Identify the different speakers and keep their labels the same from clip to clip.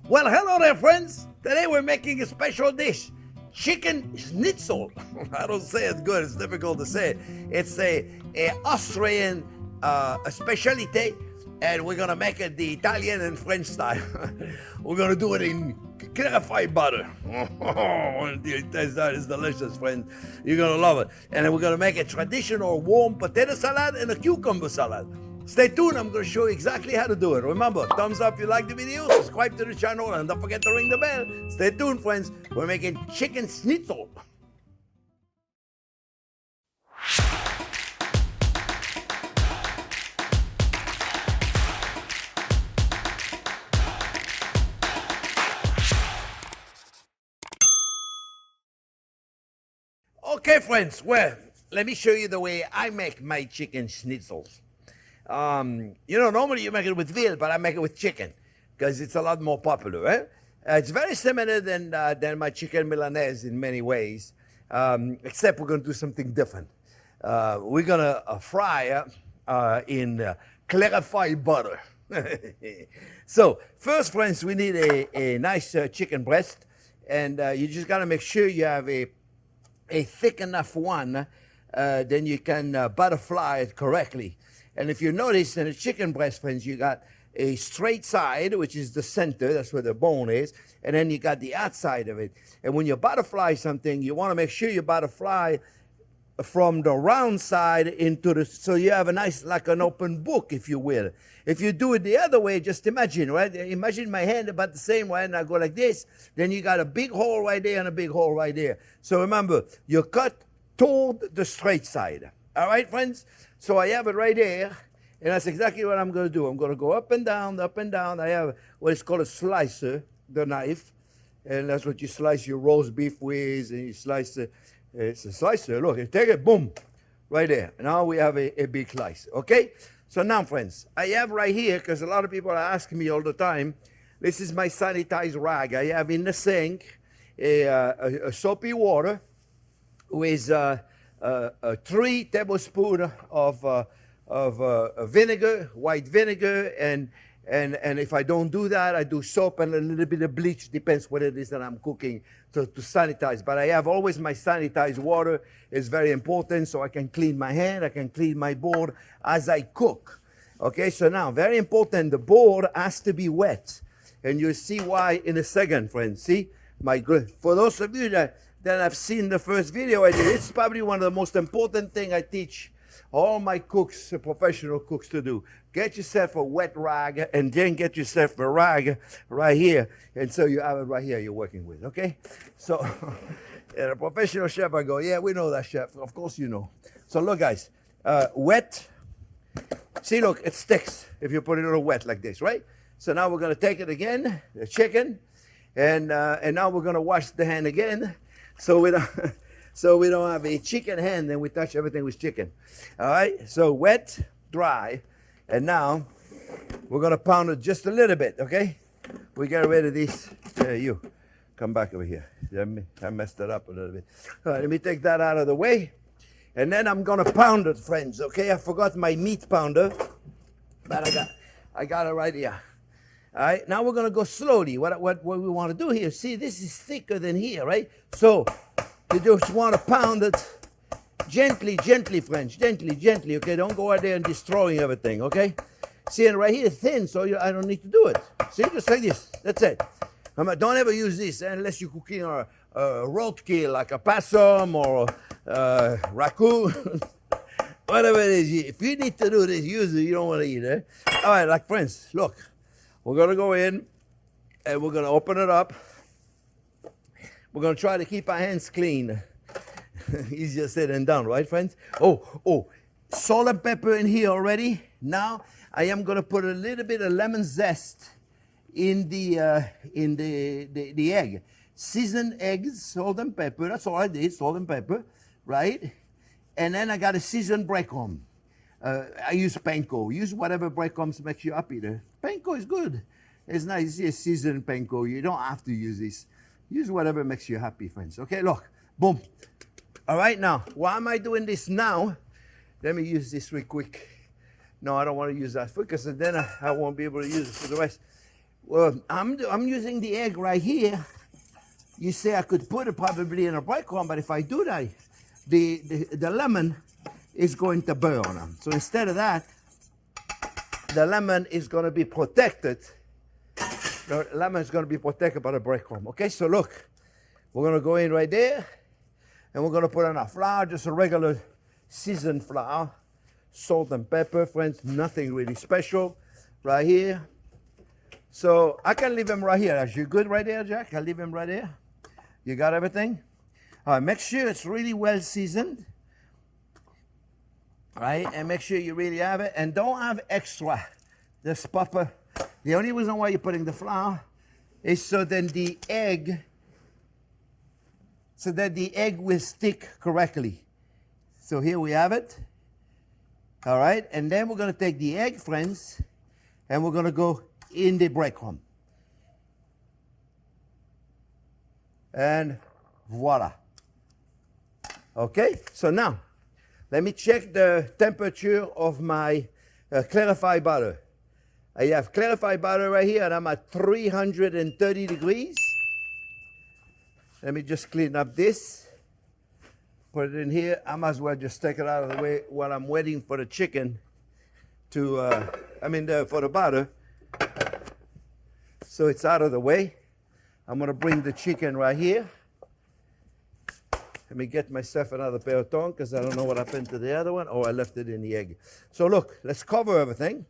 Speaker 1: Well, hello there, friends. Today we're making a special dish, Chicken Schnitzel. I don't say it good, it's difficult to say. It's a Austrian a specialty, and we're gonna make it the Italian and French style. We're gonna do it in clarified butter. That is delicious, friends. You're gonna love it. And then we're gonna make a traditional warm potato salad and a cucumber salad. Stay tuned, I'm going to show you exactly how to do it. Remember, thumbs up if you like the video, subscribe to the channel, and don't forget to ring the bell. Stay tuned, friends. We're making chicken schnitzel. Okay, friends, well, let me show you the way I make my chicken schnitzels. Normally you make it with veal, but I make it with chicken because it's a lot more popular, right? It's very similar than my chicken Milanese in many ways, except we're going to do something different. We're going to fry in clarified butter. So first, friends, we need a nice chicken breast, and you just got to make sure you have a thick enough one, then you can butterfly it correctly. And if you notice in a chicken breast, friends, you got a straight side, which is the center, that's where the bone is, and then you got the outside of it. And when you butterfly something, you want to make sure you butterfly from the round side into the, so you have a nice, like an open book, if you will. If you do it the other way, just imagine, right? Imagine my hand about the same way, and I go like this, then you got a big hole right there and a big hole right there. So remember, you cut toward the straight side. All right, friends? So I have it right there, and that's exactly what I'm going to do. I'm going to go up and down, up and down. I have what is called a slicer, the knife, and that's what you slice your roast beef with, and you slice it. It's a slicer. Look, you take it, boom, right there. Now we have a big slice, okay? So now, friends, I have right here, because a lot of people are asking me all the time, this is my sanitized rag. I have in the sink a soapy water with 3 tablespoons of vinegar, white vinegar, and if I don't do that, I do soap and a little bit of bleach, depends what it is that I'm cooking to sanitize. But I have always my sanitized water. It's very important so I can clean my hand, I can clean my board as I cook. Okay, so now, very important, the board has to be wet. And you'll see why in a second, friends. See, for those of you that have seen the first video I did, it's probably one of the most important things I teach all my cooks, professional cooks, to do. Get yourself a wet rag, and then get yourself a rag right here. And so you have it right here you're working with, okay? So, and a professional chef, I go, yeah, we know that, chef. Of course you know. So look, guys, wet. See, look, it sticks if you put it on wet like this, right? So now we're going to take it again, the chicken, and now we're going to wash the hand again. So we don't have a chicken hand, and we touch everything with chicken. All right, so wet, dry, and now we're gonna pound it just a little bit, okay? We get rid of these. You, come back over here. I messed it up a little bit. All right, let me take that out of the way, and then I'm gonna pound it, friends, okay? I forgot my meat pounder, but I got it right here. All right, now we're gonna go slowly. What we want to do here, see, this is thicker than here, right? So you just want to pound it gently, friends, gently, okay? Don't go out there and destroying everything, okay? See, and right here, thin, so I don't need to do it. See, just like this, that's it. Don't ever use this unless you're cooking a roadkill, like a possum or a raccoon, whatever it is. If you need to do this, usually you don't want to eat it. All right, like, friends, look, we're going to go in, and we're going to open it up. We're going to try to keep our hands clean. Easier said than done, right, friends? Oh, salt and pepper in here already. Now, I am going to put a little bit of lemon zest in the egg. Seasoned eggs, salt and pepper. That's all I did, salt and pepper, right? And then I got a seasoned breadcrumb. I use panko. Use whatever breadcrumbs makes you happy. The panko is good. It's nice. It's seasoned panko. You don't have to use this. Use whatever makes you happy, friends. Okay, look, boom. All right, now, why am I doing this now? Let me use this real quick. No, I don't want to use that because then I won't be able to use it for the rest. Well, I'm using the egg right here. You say I could put it probably in a breadcrumb, but if I do that, the lemon is going to burn them. So instead of that, the lemon is going to be protected. The lemon is going to be protected by the breadcrumb. Okay, so look, we're going to go in right there, and we're going to put on our flour, just a regular seasoned flour, salt and pepper, friends, nothing really special, right here. So I can leave him right here. Are you good right there, Jack? I'll leave him right there. You got everything? All right, make sure it's really well seasoned. All right, and make sure you really have it. And don't have extra. This pepper. The only reason why you're putting the flour is so then the egg, will stick correctly. So here we have it. All right, and then we're going to take the egg, friends, and we're going to go in the breadcrumb. And voila. Okay, so now let me check the temperature of my clarified butter. I have clarified butter right here, and I'm at 330 degrees. Let me just clean up this. Put it in here. I might as well just take it out of the way while I'm waiting for the chicken to, for the butter. So it's out of the way. I'm going to bring the chicken right here. Let me get myself another pair of tongs because I don't know what happened to the other one. Oh, I left it in the egg. So look, let's cover everything.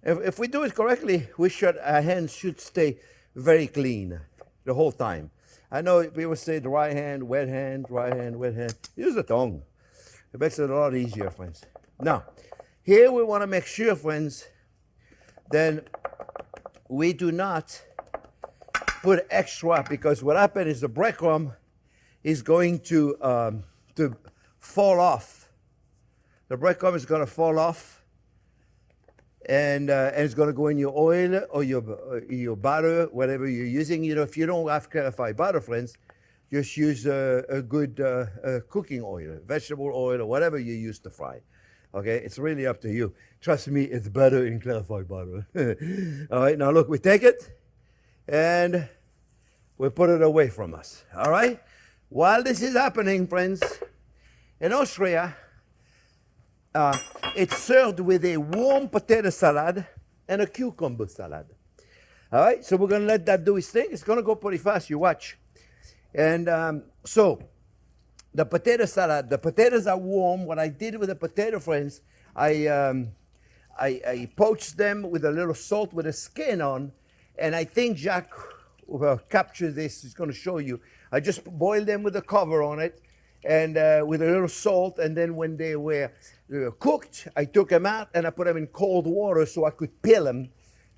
Speaker 1: If we do it correctly, our hands should stay very clean the whole time. I know people say dry hand, wet hand, dry hand, wet hand. Use the tongue. It makes it a lot easier, friends. Now, here we want to make sure, friends, then we do not put extra, because what happens is the breadcrumb is going to fall off. The breadcrumb is going to fall off, and it's going to go in your oil or your butter, whatever you're using. You know, if you don't have clarified butter, friends, just use a good cooking oil, vegetable oil, or whatever you use to fry. Okay, it's really up to you. Trust me, it's better in clarified butter. All right, now look, we take it and we put it away from us. All right, while this is happening, friends, in Austria, it's served with a warm potato salad and a cucumber salad. All right, so we're going to let that do its thing. It's going to go pretty fast, you watch. And so the potato salad, the potatoes are warm. What I did with the potato, friends, I poached them with a little salt with a skin on, and I think Jack will capture this. He's going to show you. I just boiled them with a cover on it, and with a little salt, and then when they were cooked, I took them out and I put them in cold water so I could peel them,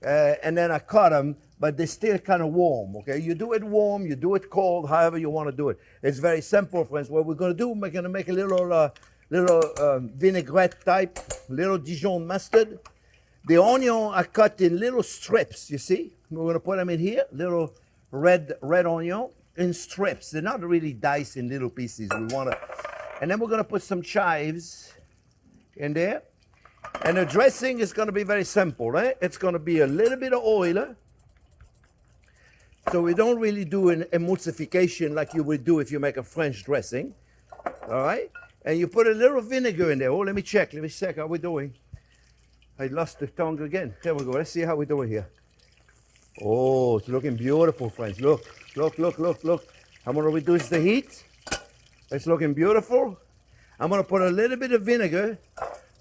Speaker 1: and then I cut them, but they're still kind of warm, okay? You do it warm, you do it cold, however you want to do it. It's very simple, friends. What we're going to do, we're going to make a little vinaigrette type, little Dijon mustard. The onion are cut in little strips, you see? We're going to put them in here, little red onion in strips. They're not really diced in little pieces. We want to, and then we're going to put some chives in there. And the dressing is going to be very simple, right? It's going to be a little bit of oil. So we don't really do an emulsification like you would do if you make a French dressing. All right? And you put a little vinegar in there. Oh, let me check how we're doing. I lost the tongue again. There we go. Let's see how we're doing here. Oh, it's looking beautiful, friends. Look. I'm going to reduce the heat. It's looking beautiful. I'm going to put a little bit of vinegar.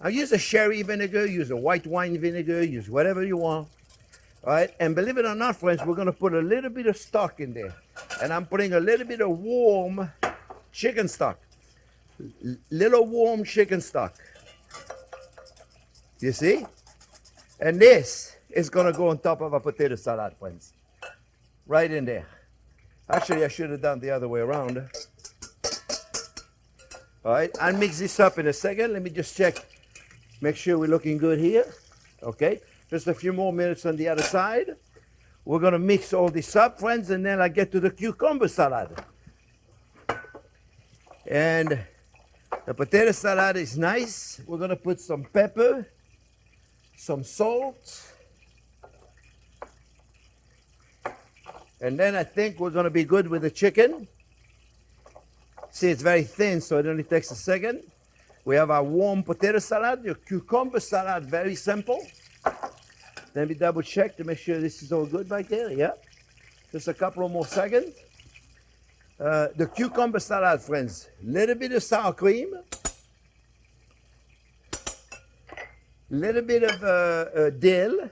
Speaker 1: I use a sherry vinegar, use a white wine vinegar, use whatever you want. All right, and believe it or not, friends, we're going to put a little bit of stock in there. And I'm putting a little bit of warm chicken stock. Little warm chicken stock. You see? And this is going to go on top of a potato salad, friends. Right in there. Actually, I should have done the other way around. All right, I'll mix this up in a second. Let me just check. Make sure we're looking good here. Okay, just a few more minutes on the other side. We're going to mix all this up, friends, and then I get to the cucumber salad. And the potato salad is nice. We're going to put some pepper, some salt, And then I think we're going to be good with the chicken. See, it's very thin, so it only takes a second. We have our warm potato salad, your cucumber salad, very simple. Let me double check to make sure this is all good right there. Yeah. Just a couple of more seconds. The cucumber salad, friends. Little bit of sour cream. Little bit of dill.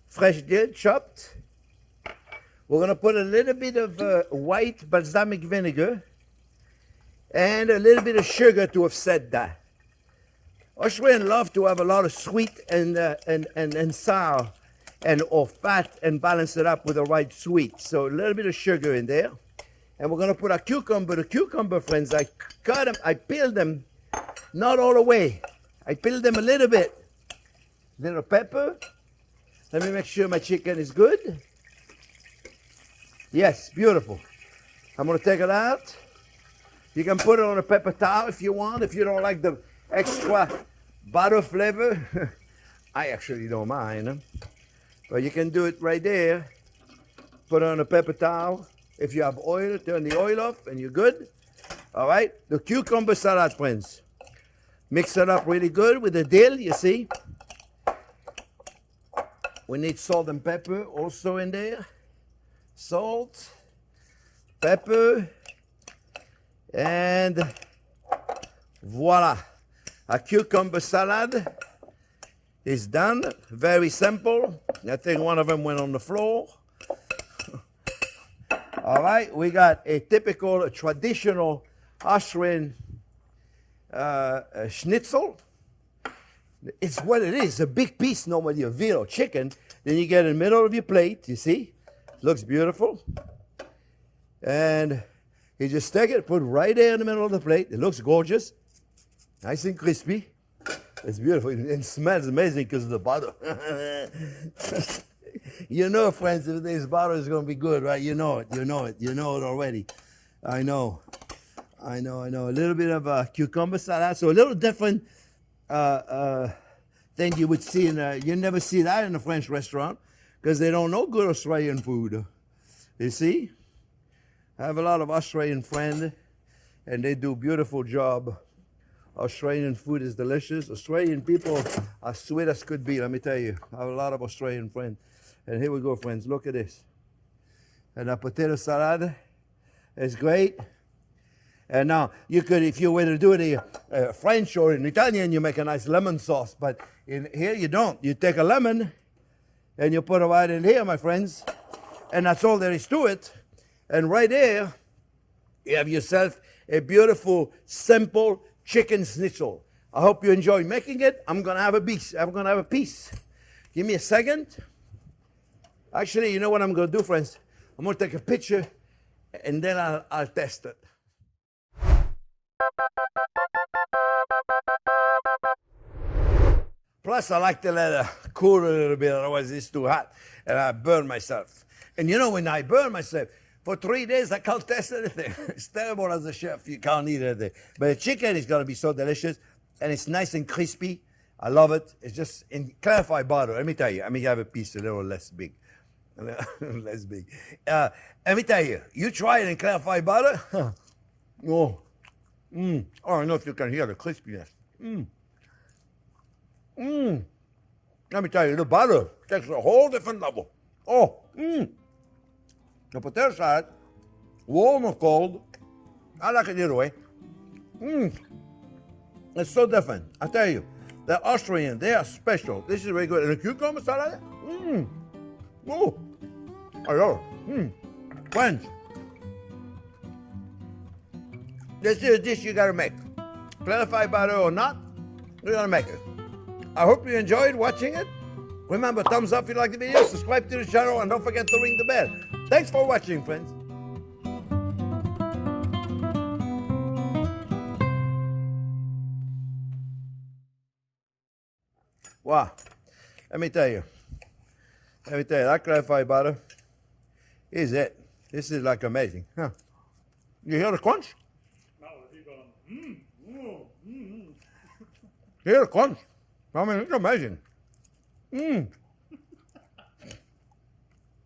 Speaker 1: Fresh dill, chopped. We're going to put a little bit of white balsamic vinegar and a little bit of sugar to offset that. Austrians love to have a lot of sweet and sour or fat and balance it up with the right sweet. So a little bit of sugar in there. And we're going to put our cucumber. The cucumber, friends, I cut them, I peeled them, not all the way. I peeled them a little bit. Little pepper. Let me make sure my chicken is good. Yes, beautiful. I'm going to take it out. You can put it on a paper towel if you want, if you don't like the extra butter flavor. I actually don't mind. But you can do it right there. Put it on a paper towel. If you have oil, turn the oil off and you're good. All right, the cucumber salad, friends. Mix it up really good with the dill, you see. We need salt and pepper also in there. Salt, pepper, and voila. A cucumber salad is done. Very simple. I think one of them went on the floor. All right, we got a typical, traditional Austrian schnitzel. It's what it is, a big piece normally of veal or chicken. Then you get in the middle of your plate, you see? Looks beautiful. And you just take it, put it right there in the middle of the plate. It looks gorgeous. Nice and crispy. It's beautiful. It smells amazing because of the butter. You know, friends, if this butter is going to be good, right? You know it. You know it. You know it already. I know. A little bit of cucumber salad. So a little different thing you would see you never see that in a French restaurant because they don't know good Australian food. You see? I have a lot of Australian friends and they do a beautiful job. Australian food is delicious. Australian people are sweet as could be, let me tell you. I have a lot of Australian friends. And here we go, friends. Look at this. And a potato salad is great. And now, you could, if you were to do it French or in Italian, you make a nice lemon sauce. But in here, you don't. You take a lemon and you put it right in here, my friends. And that's all there is to it. And right there, you have yourself a beautiful, simple chicken schnitzel. I hope you enjoy making it. I'm going to have a piece. Give me a second. Actually, you know what I'm going to do, friends? I'm going to take a picture and then I'll test it. Plus, I like to let it cool a little bit, otherwise it's too hot, and I burn myself. And you know, when I burn myself, for 3 days, I can't taste anything. It's terrible as a chef, you can't eat anything. But the chicken is going to be so delicious, and it's nice and crispy. I love it. It's just in clarified butter. Let me tell you, I mean, you have a piece a little less big. Less big. Let me tell you, you try it in clarified butter. Oh, I don't know if you can hear the crispiness. Let me tell you, the butter takes a whole different level. The potato salad, warm or cold, I like it either way. It's so different. I tell you, the Austrian, they are special. This is very good. And the cucumber salad, I love it. Friends, this is a dish you gotta make. Clarified butter or not, you gotta make it. I hope you enjoyed watching it. Remember, thumbs up if you like the video, subscribe to the channel, and don't forget to ring the bell. Thanks for watching, friends. Wow. Let me tell you, that clarified butter is it. This is like amazing. Huh? You hear the crunch? You hear the crunch? I mean, it's amazing.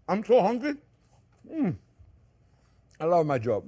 Speaker 1: I'm so hungry. I love my job.